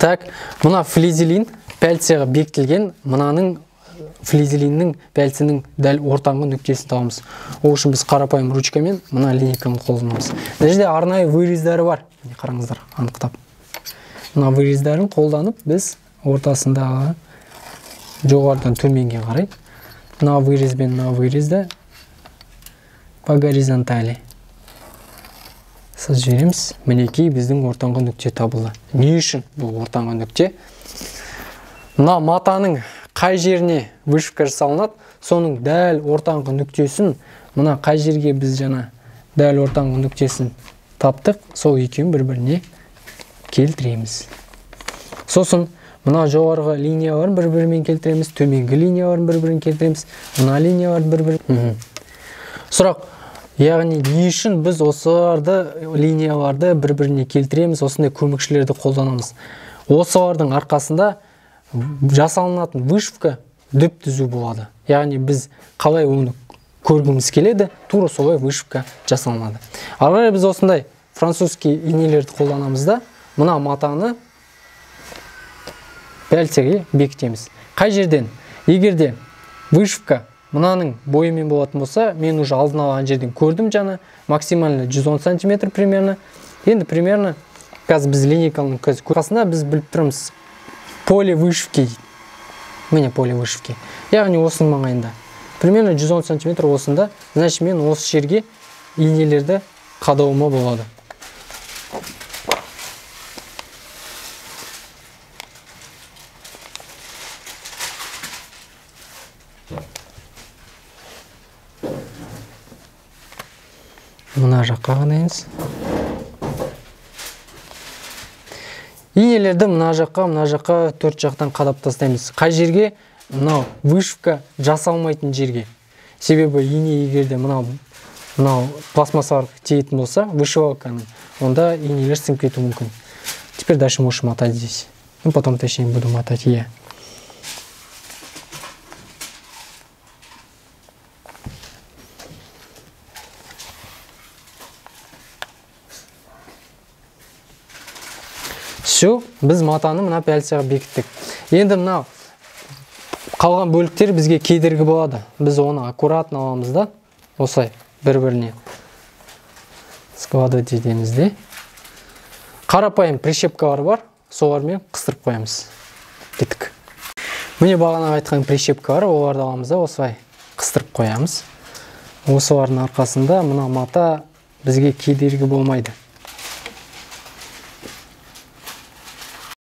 Так, мына флизелин пәлсеға бекітілген, мынаның флизелиннің пәлсінің дәл ортаңғы нүктесін табамыз. Ол үшін біз қарапайым ручкамен мына линейканы қолданамыз. Мына жерде арнайы вырездері бар. Қараңыздар, анықтап. Мына вырездерін қолданып, біз ортасындағы жоғарыдан төменге қарай мына вырез бен мына вырезді по горизонтали сыз жібереміз. Мінекей біздің ортаңғы нүкте табылды. Не үшін бұл ортаңғы нүкте? Мына матаның қай жеріне вышивка жасалынады, соның дәл ортаңғы нүктесін, мына қай жерге біз жаңа дәл ортаңғы нүктесін таптық, сол екеуін бір-біріне келтіреміз. Сосын мына жоғарғы линияларын бір-бірімен келтіреміз, төменгі линияларын бір-бірін келтіреміз, мына линияларын бір-бірін. Сұрақ, яғни не үшін біз осыларды линияларды бір-біріне келтіреміз, осындай көмекшілерді қолданамыз. Осылардың арқасында жасалынатын вышивка дүп-түзу болады. Яғни біз қалай оны көргіміз келеді, тура солай вышивка жасалынады. Ары қарай біз осындай французский инелерді қолданамыз да, мына матаны пәлсеге бекітеміз. Қай жерден? Егерде вышивка мынаның бойымен болатын болса, мен уже алдын алған жерден көрдім жаңа, максимально 110 см примерно. Енді примерно қазір біз линейканың қасында біз біліп тұрмыз поле вышивки. Міне поле вышивки. Яғни осының маңайында. Примерно 110 см осында, значит мен осы жерге инелерді қадауыма болады. Мына жаққа қадаймыз. Инелерді мына жаққа төрт жақтан қадап тастаймыз. Қай жерге? Мынау вышивка жасалмайтын жерге. Себебі ине егерде мынау пластмассалар тиетін болса, вышивалканың, онда инелер сынып кетуі мүмкін. Теперь дальше можешь мотать здесь. Ну, потом точнее буду мотать я. Все, біз матаны мына пәлсеға бекіттік. Енді мына қалған бөліктер бізге кедергі болады. Біз оны аккуратно аламыз да, осылай бір-біріне складывать етеміз де. Қарапайым прищепкалар бар, солармен қыстырып қоямыз. Кеттік. Міне бағана айтқан прищепкалар, оларды аламыз да, осылай қыстырып қоямыз. Осылардың арқасында мына мата бізге кедергі болмайды.